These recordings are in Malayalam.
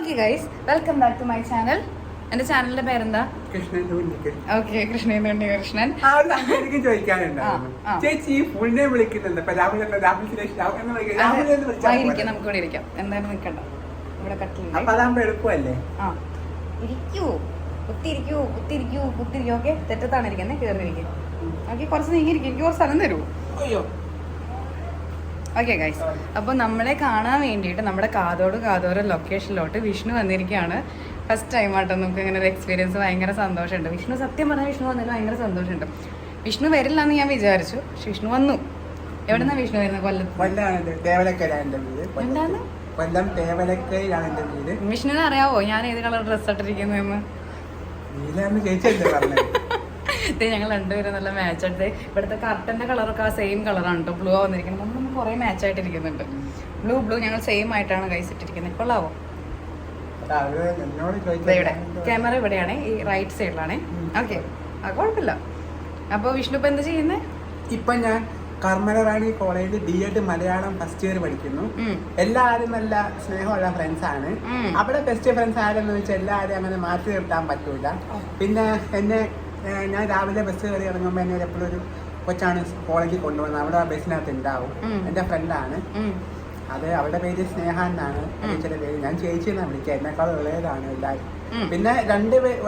Okay guys, welcome back to my channel. എന്റെ ചാനലിന്റെ പേരെന്താ? ഓക്കെ, കൃഷ്ണൻ ഉണ്ണികൃഷ്ണൻ. നമുക്ക് ഇവിടെ ഇരിക്കാം. എന്തായാലും നിക്കണ്ട, ഇവിടെ കട്ടിലുണ്ട്. ആ ഇരിക്കൂ, കുത്തിരിക്കൂ കുത്തിരിക്കൂ കുത്തിരിക്കൂ. ഓക്കെ, തെറ്റത്താണ് ഇരിക്കുന്നത്, കയറിയിരിക്കും. ഓക്കെ, കുറച്ച് നീങ്ങിയിരിക്കും. എനിക്ക് കുറച്ച് സ്ഥലം തരൂ. ഓക്കെ ഗൈസ്, അപ്പോൾ നമ്മളെ കാണാൻ വേണ്ടിയിട്ട് നമ്മുടെ കാതോട് ലൊക്കേഷനിലോട്ട് വിഷ്ണു വന്നിരിക്കുകയാണ്. ഫസ്റ്റ് ടൈം ആട്ടോ നമുക്ക് ഇങ്ങനെ ഒരു എക്സ്പീരിയൻസ്. ഭയങ്കര സന്തോഷമുണ്ട്. വിഷ്ണു സത്യം പറഞ്ഞാൽ വിഷ്ണു വന്നതിൽ ഭയങ്കര സന്തോഷമുണ്ട്. വിഷ്ണു വരില്ല എന്ന് ഞാൻ വിചാരിച്ചു, പക്ഷെ വിഷ്ണു വന്നു. എവിടെന്നാ വിഷ്ണു വരുന്നത്? വിഷ്ണുവിനെ അറിയാവോ ഞാൻ ഏത് കളർ ഡ്രസ് ഇട്ടിരിക്കുന്നതെന്ന്? ഞങ്ങൾ രണ്ടുപേരും നല്ല മാച്ച് ആയിട്ട്. ഇവിടുത്തെ കർട്ടന്റെ കളറൊക്കെ ആ സെയിം കളറാണ് കേട്ടോ, ബ്ലൂ വന്നിരിക്കുന്നത്. നമ്മൾ കുറെ മാച്ച് ആയിട്ടിരിക്കുന്നുണ്ട്. ബ്ലൂ ഞങ്ങൾ സെയിം ആയിട്ടാണ് കഴിച്ചിട്ടിരിക്കുന്നത്. കൊള്ളാവോ? ഇവിടെ ക്യാമറ ഇവിടെയാണ്, ഈ റൈറ്റ് സൈഡിലാണ്. ഓക്കെ, കുഴപ്പമില്ല. അപ്പൊ വിഷ്ണു ഇപ്പൊ എന്താ ചെയ്യുന്നത്? ഇപ്പൊ ഞാൻ കർമ്മലറാണി കോളേജിൽ DEd മലയാളം ഫസ്റ്റ് ഇയർ പഠിക്കുന്നു. എല്ലാവരും നല്ല സ്നേഹമുള്ള ഫ്രണ്ട്സ് ആണ്. അവിടെ ബെസ്റ്റ് ഫ്രണ്ട്സ് ആരെന്ന് വെച്ചാൽ എല്ലാവരും അങ്ങനെ മാറ്റി നിർത്താൻ പറ്റൂല. പിന്നെ ഞാൻ രാവിലെ ബസ് കയറി ഇറങ്ങുമ്പോൾ എന്നെ എപ്പോഴും ഒരു കൊച്ചാണ് കോളേജിൽ കൊണ്ടുവന്നത്. അവിടെ ആ ബസ്സിനകത്ത് ഉണ്ടാവും. എൻ്റെ ഫ്രണ്ടാണ് അത്. അവളുടെ പേര് സ്നേഹ എന്നാണ്, ചേച്ചിയുടെ പേര്. ഞാൻ ചേച്ചി എന്നാണ് വിളിക്കുക. എന്നെക്കാളും ഇളയതാണ് എല്ലാവരും. പിന്നെ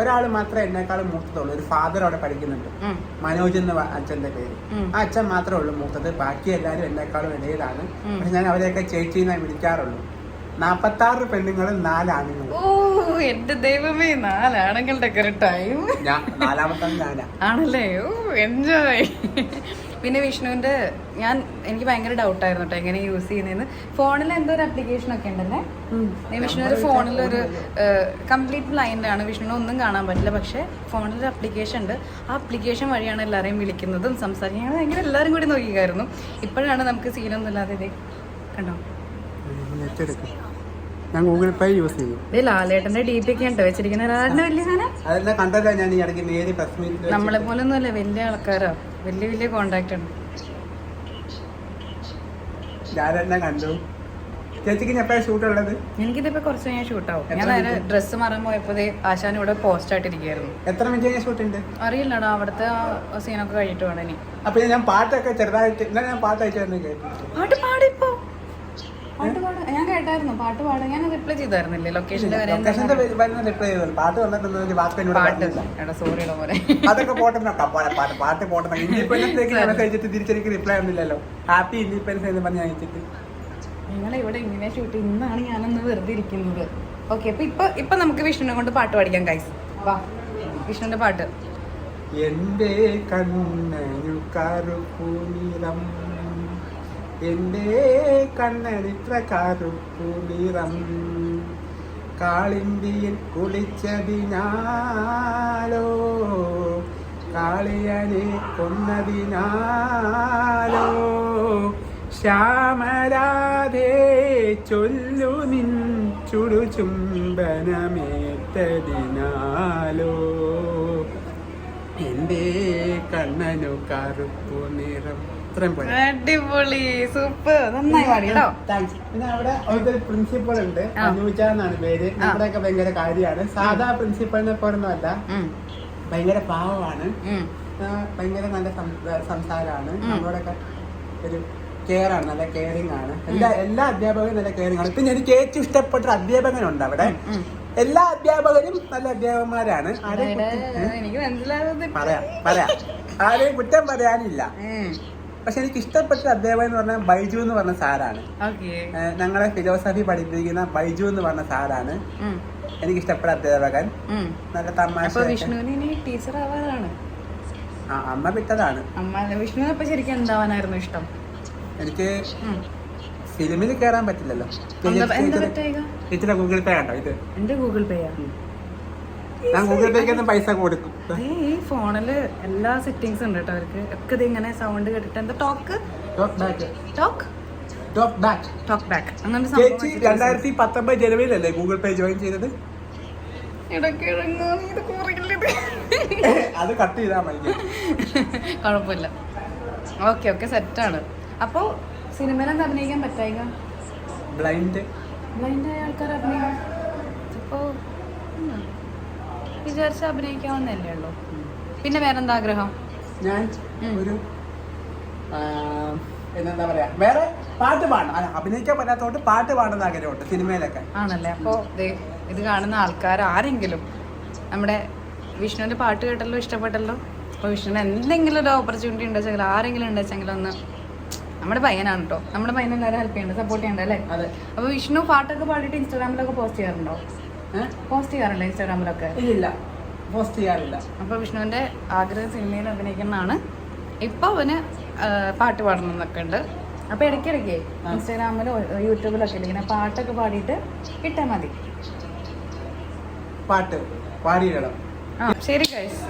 ഒരാൾ മാത്രമേ എന്നെക്കാളും മൂത്തതുള്ളൂ. ഒരു ഫാദർ അവിടെ പഠിക്കുന്നുണ്ട്, മനോജ് എന്ന അച്ഛൻ്റെ പേര്. ആ അച്ഛൻ മാത്രമേ ഉള്ളൂ മൂത്തത്. ബാക്കി എല്ലാവരും എന്നെക്കാളും ഇളയതാണ്. പക്ഷെ ഞാൻ അവരെയൊക്കെ ചേച്ചി എന്നാണ് വിളിക്കാറുള്ളൂ. 46 പെണ്ണുങ്ങളും 4 ആണുങ്ങളും. ഓ എന്റെ ദൈവമേ, 4 ആണുങ്ങളുടെ ടൈം ആണല്ലേ? ഓ എൻജോയ്. പിന്നെ വിഷ്ണുവിന്റെ എനിക്ക് ഭയങ്കര ഡൗട്ടായിരുന്നു കേട്ടോ എങ്ങനെ യൂസ് ചെയ്യുന്നതെന്ന്. ഫോണിൽ എന്തോ ഒരു ആപ്ലിക്കേഷൻ ഒക്കെ ഉണ്ടല്ലേ? വിഷ്ണുവിന്റെ ഫോണിലൊരു കംപ്ലീറ്റ് ബ്ലൈൻഡ് ആണ്. വിഷ്ണുവിനെ ഒന്നും കാണാൻ പറ്റില്ല. പക്ഷെ ഫോണിലൊരു ആപ്ലിക്കേഷൻ ഉണ്ട്. ആ ആപ്ലിക്കേഷൻ വഴിയാണ് എല്ലാവരെയും വിളിക്കുന്നതും സംസാരിക്കുന്നത്. ഭയങ്കര എല്ലാവരും കൂടി നോക്കിയായിരുന്നു. ഇപ്പോഴാണ് നമുക്ക് സീനൊന്നും ഇല്ലാതെ കണ്ടോ. ഞാൻ ഗൂഗിൾ പേ യൂസ് ചെയ്യും. ലാലേട്ടന്റെ DP ഒക്കെ ഉണ്ട് വെച്ചിരിക്കുന്നത്. ലാലേട്ടന്റെ വലിയ സാധനം നമ്മളെ പോലെ ഒന്നും അല്ല, വലിയ ആൾക്കാരാ, വലിയ കോണ്ടാക്ട് ആണ്. കണ്ടു. ചേച്ചിക്ക് എപ്പോഴാണ് ഷൂട്ട് ഉള്ളത്? എനിക്കിതിപ്പോ കുറച്ച് കഴിഞ്ഞാൽ ഷൂട്ട് ആവും. ഞാൻ നേരെ ഡ്രസ്സ് മാറാൻ പോയപ്പോ ആശാൻ ഇവിടെ പോസ്റ്റ് ആയിട്ടിരിക്കുന്നു. എത്ര മിനിറ്റ് ഷൂട്ട് ഉണ്ട് അറിയില്ലടാ, അവിടുത്തെ സീനൊക്കെ കഴിഞ്ഞിട്ട് വേണം ഇനി. അപ്പൊ ഞാൻ പാട്ടൊക്കെ ചെറുതായിട്ട് പാട്ട് അയച്ചു കേട്ടു. പാട്ട് പാടിപ്പോ ഞാൻ കേട്ടായിരുന്നു. പാട്ട് പാടാൻ ഞാൻ റിപ്ലൈ ചെയ്തായിരുന്നില്ലേ? ലൊക്കേഷന്റെ വരെ സോറിയുടെ പോലെ അതൊക്കെ പാട്ട് പോട്ടെ. ഇൻഡിപെൻഡൻസ് തിരിച്ചെനിക്ക് റിപ്ലൈ ഒന്നുമില്ലല്ലോ. ഹാപ്പി ഇൻഡിപെൻഡൻസ് എന്ന് പറഞ്ഞ് അയച്ചിട്ട് ഞങ്ങളിവിടെ ഇങ്ങനെ ഷൂട്ട്. ഇന്നാണ് ഞാനൊന്ന് വെറുതെ ഇരിക്കുന്നത്. ഓക്കെ, ഇപ്പൊ നമുക്ക് വിഷ്ണുവിനെ കൊണ്ട് പാട്ട് പാടിക്കാം ഗൈസ്. വാ, വിഷ്ണുവിന്റെ പാട്ട്. എന്റെ കണ്ണനു കറുപ്പു നിറം, എന്റെ കണ്ണനിത്ര കറുപ്പു നിറം, കാളിന്തിയിൽ കുളിച്ചതിനാലോ, കാളിയനെ കൊന്നതിനാലോ, ശ്യാമരാധേ ചൊല്ലു നിൻ ചുടു ചുംബനമേറ്റതിനാലോ, എന്റെ കണ്ണനു കറുപ്പു നിറം. അടിപൊളി, സൂപ്പർ, നന്നായി പാടിയോ. പിന്നെ അവിടെ ഒരു പ്രിൻസിപ്പൾ ഉണ്ട്, അനൂജ എന്നാണ് പേര്. നമ്മുടെയൊക്കെ ഭയങ്കര കാര്യമാണ്. സാധാ പ്രിൻസിപ്പളിനെ പോലൊന്നും അല്ല, ഭയങ്കര പാവമാണ്. ഭയങ്കര നല്ല സംസാരമാണ്. നമ്മളോടൊക്കെ ഒരു കെയർ ആണ്, നല്ല കെയറിങ് ആണ്. എല്ലാ അധ്യാപകരും നല്ല കെയറിങ് ആണ്. പിന്നെ എനിക്ക് ഏറ്റവും ഇഷ്ടപ്പെട്ട അധ്യാപകനുണ്ട് അവിടെ. എല്ലാ അധ്യാപകരും നല്ല അധ്യാപകന്മാരാണ്. പറയാം ആരെയും കുറ്റം പറയാനില്ല. പക്ഷെ എനിക്ക് ഇഷ്ടപ്പെട്ട അധ്യാപകൻ എന്ന് പറഞ്ഞാൽ ബൈജു എന്ന് പറഞ്ഞ സാറാണ്. ഞങ്ങളെ ഫിലോസഫി പഠിപ്പിക്കുന്ന ബൈജു എന്ന് പറഞ്ഞ സാറാണ് എനിക്ക് ഇഷ്ടപ്പെട്ട അധ്യാപകൻ. നല്ല തമാശ. ടീച്ചർ ആവാനാണ് അമ്മ വിട്ടതാണ്. വിഷ്ണുവിനെ ശരിക്കും എന്താവാനായിരുന്നു ഇഷ്ടം? എനിക്ക് ഫിലിമിൽ കയറാൻ പറ്റില്ലല്ലോ. ടീച്ചറെ ഗൂഗിൾ പേ കണ്ടോ? ഇത് എന്റെ ഗൂഗിൾ പേ. ഞാൻ ഗൂഗിൾ പേക്ക് പൈസ കൊടുക്കും. ഈ ഫോണില് എല്ലാ സെറ്റിംഗ്സ് ഉണ്ട് കേട്ടോ അവർക്ക് ഒക്കെ. ഇത് ഇങ്ങനെ സൗണ്ട് കേട്ടിട്ട് എന്താ ടോക്ക് ബാക്ക് അങ്ങനെ 2019 ജനുവരിയിലല്ലേ ഗൂഗിൾ പേ ജോയിൻ ചെയ്തത്? അത് കട്ട് ചെയ്താൽ മതി, കുഴപ്പമില്ല. ഓക്കെ സെറ്റാണ്. അപ്പോ സിനിമയിലെന്താ അഭിനയിക്കാൻ പറ്റായിക? ബ്ലൈൻഡ് ആയ ആൾക്കാർ അഭിനയിക്കാൻ വിചാരിച്ച അഭിനയിക്കാവുന്നല്ലേ ഉള്ളൂ. പിന്നെ വേറെന്താ ആഗ്രഹം? ഞാൻ ഒരു എന്താ പറയാ, വേറെ പാട്ട് പാടണം. അഭിനയിക്കാൻ പറ്റാത്തോണ്ട് പാട്ട് പാടുന്ന ആഗ്രഹമുണ്ട് സിനിമയിലൊക്കെ. ആണല്ലേ? അപ്പോൾ ഇത് കാണുന്ന ആൾക്കാർ ആരെങ്കിലും നമ്മുടെ വിഷ്ണുവിന്റെ പാട്ട് കേട്ടല്ലോ, ഇഷ്ടപ്പെട്ടല്ലോ. അപ്പോൾ വിഷ്ണുവിന് എന്തെങ്കിലും ഒരു ഓപ്പർച്യൂണിറ്റി ഉണ്ടെച്ചെങ്കിൽ, ആരെങ്കിലും ഉണ്ടെച്ചെങ്കിൽ ഒന്ന്, നമ്മുടെ പയ്യനാണ് കേട്ടോ, നമ്മുടെ പയ്യനെ എല്ലാവരും ഹെൽപ്പ് ചെയ്യണ്ട, സപ്പോർട്ട് ചെയ്യണ്ട അല്ലേ? അതെ. അപ്പോൾ വിഷ്ണു പാട്ടൊക്കെ പാടിയിട്ട് ഇൻസ്റ്റാഗ്രാമിലൊക്കെ പോസ്റ്റ് ചെയ്യാറുണ്ടോ? പോസ്റ്റ് ചെയ്യാറില്ല ഇൻസ്റ്റാഗ്രാമിലൊക്കെ? ഇല്ല, പോസ്റ്റ് ചെയ്യാറില്ല. അപ്പോൾ വിഷ്ണുവിന്റെ ആഗ്രഹം സിനിമയിൽ അഭിനയിക്കുന്നതാണ്. ഇപ്പൊ അവന് പാട്ട് പാടണം എന്നൊക്കെ ഉണ്ട്. അപ്പൊ ഇടയ്ക്കിടയ്ക്ക് ഇൻസ്റ്റാഗ്രാമിലോ യൂട്യൂബിലൊക്കെ ഇങ്ങനെ പാട്ടൊക്കെ പാടിയിട്ട് ഇട്ടാൽ മതി. പാട്ട് പാടിയിടണം. ശരി guys,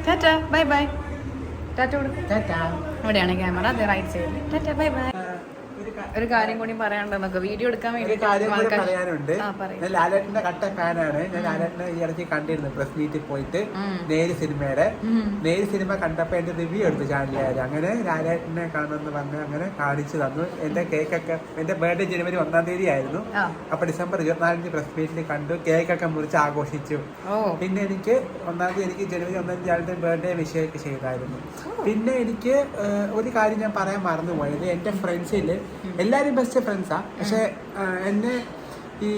Tata bye bye. Tata കൊടുക്കും. ഇവിടെയാണ് ക്യാമറ, അതെ റൈറ്റ് സൈഡിൽ. Tata bye bye. ഒരു കാര്യം കൂടി പറയാനുണ്ടെന്നൊക്കെ വീഡിയോ എടുക്കാൻ വേണ്ടി പറയാനുണ്ട്. ഞാൻ ലാലേട്ടന്റെ കട്ട ഫാനാണ്. ഞാൻ ലാലേട്ടനെ ഈ ഇടയ്ക്ക് കണ്ടിരുന്നു പ്രസ് മീറ്റിൽ പോയിട്ട്. നേര് സിനിമ കണ്ടപ്പോ എന്റെ റിവ്യൂ എടുത്തു ചാനലുകാര്. അങ്ങനെ ലാലേട്ടനെ കാണുമെന്ന് പറഞ്ഞ് അങ്ങനെ കാണിച്ചു തന്നു. എന്റെ കേക്കൊക്കെ, എന്റെ ബർത്ത്ഡേ ജനുവരി 1-ാം തീയതി ആയിരുന്നു. അപ്പൊ ഡിസംബർ 24 പ്രസ് മീറ്റിൽ കണ്ടു, കേക്കൊക്കെ മുറിച്ച് ആഘോഷിച്ചു. പിന്നെ എനിക്ക് 1-ാം തീയതി, എനിക്ക് ജനുവരി 1-ാം തീയതി ആളുടെ ബർത്ത്ഡേ വിഷയൊക്കെ ചെയ്തായിരുന്നു. പിന്നെ എനിക്ക് ഒരു കാര്യം ഞാൻ പറയാൻ മറന്നുപോയത്, എന്റെ ഫ്രണ്ട്സിൽ എല്ലാവരും ബെസ്റ്റ് ഫ്രണ്ട്സാ. പക്ഷെ എന്നെ ഈ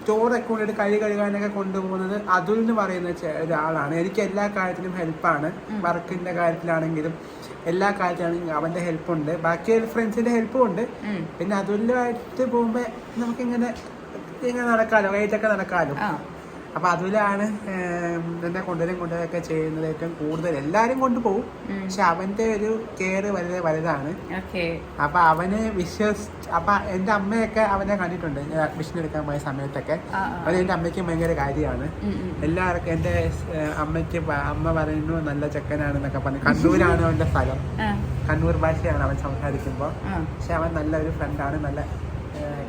ചോറൊക്കെ കൊണ്ടിട്ട് കൈ കഴുകാനൊക്കെ കൊണ്ടുപോകുന്നത് അതുൽ എന്ന് പറയുന്ന ഒരാളാണ്. എനിക്ക് എല്ലാ കാര്യത്തിലും ഹെൽപ്പാണ്. വർക്കിന്റെ കാര്യത്തിലാണെങ്കിലും എല്ലാ കാര്യത്തിലാണെങ്കിലും അവന്റെ ഹെൽപ്പുണ്ട്. ബാക്കി ഫ്രണ്ട്സിന്റെ ഹെൽപ്പും ഉണ്ട്. പിന്നെ അതുലുമായിട്ട് പോകുമ്പോ നമുക്കിങ്ങനെ നടക്കാലോ, വൈകിട്ടൊക്കെ നടക്കാലോ. അപ്പൊ അതിലാണ് എന്നെ കൊണ്ടുവരൊക്കെ ചെയ്യുന്നത് ഏറ്റവും കൂടുതൽ. എല്ലാരും കൊണ്ടുപോകും, പക്ഷെ അവന്റെ ഒരു കെയർ വളരെ വലുതാണ്. അപ്പൊ അവനെ അപ്പൊ എന്റെ അമ്മയൊക്കെ അവനെ കണ്ടിട്ടുണ്ട് ഞാൻ അഡ്മിഷൻ എടുക്കാൻ പോയ സമയത്തൊക്കെ. അവൻ എന്റെ അമ്മയ്ക്കും ഭയങ്കര കാര്യമാണ്. എല്ലാവർക്കും എന്റെ അമ്മയ്ക്ക് അമ്മ പറയുന്നു നല്ല ചെക്കനാണെന്നൊക്കെ പറഞ്ഞു. കണ്ണൂരാണ് അവന്റെ സ്ഥലം, കണ്ണൂർ ഭാഷയാണ് അവൻ സംസാരിക്കുമ്പോ. പക്ഷെ അവൻ നല്ലൊരു ഫ്രണ്ടാണ്, നല്ല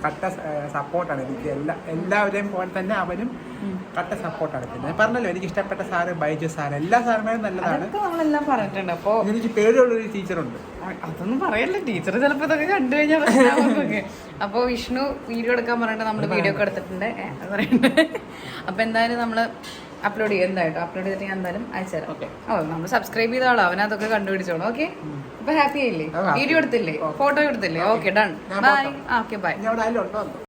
കട്ട സപ്പോർട്ടാണ് എനിക്ക്. എല്ലാവരെയും പോലെ തന്നെ അവനും കട്ട സപ്പോർട്ടാണ്. പിന്നെ പറഞ്ഞല്ലോ, എനിക്ക് ഇഷ്ടപ്പെട്ട സാറ് ബൈജു സാർ, എല്ലാ സാറുമാരും നല്ലതാണ്. നമ്മളെല്ലാം പറഞ്ഞിട്ടുണ്ട്. അപ്പൊ എനിക്ക് പേടിയുള്ളൊരു ടീച്ചറുണ്ട്. അതൊന്നും പറയല്ലേ, ടീച്ചർ ചിലപ്പോ ഇതൊക്കെ കണ്ടു കഴിഞ്ഞാൽ പ്രശ്നമാകുമൊക്കെ. അപ്പൊ വിഷ്ണു വീഡിയോ എടുക്കാൻ പറഞ്ഞിട്ട് നമ്മള് വീഡിയോ ഒക്കെ എടുത്തിട്ടുണ്ട് പറയണ്ടേ. അപ്പൊ എന്തായാലും നമ്മള് അപ്ലോഡ് ചെയ്യും, എന്തായിട്ടും അപ്ലോഡ് ചെയ്തിട്ട് ഞാൻ എന്തായാലും അയച്ചുതരാം. നമ്മൾ സബ്സ്ക്രൈബ് ചെയ്ത ആളോ, അവനതൊക്കെ കണ്ടുപിടിച്ചോളൂ. ഓക്കെ, അപ്പൊ ഹാപ്പി ആയില്ലേ? വീഡിയോ എടുത്തില്ലേ, ഫോട്ടോ എടുത്തില്ലേ? Okay, done, bye. Okay, by.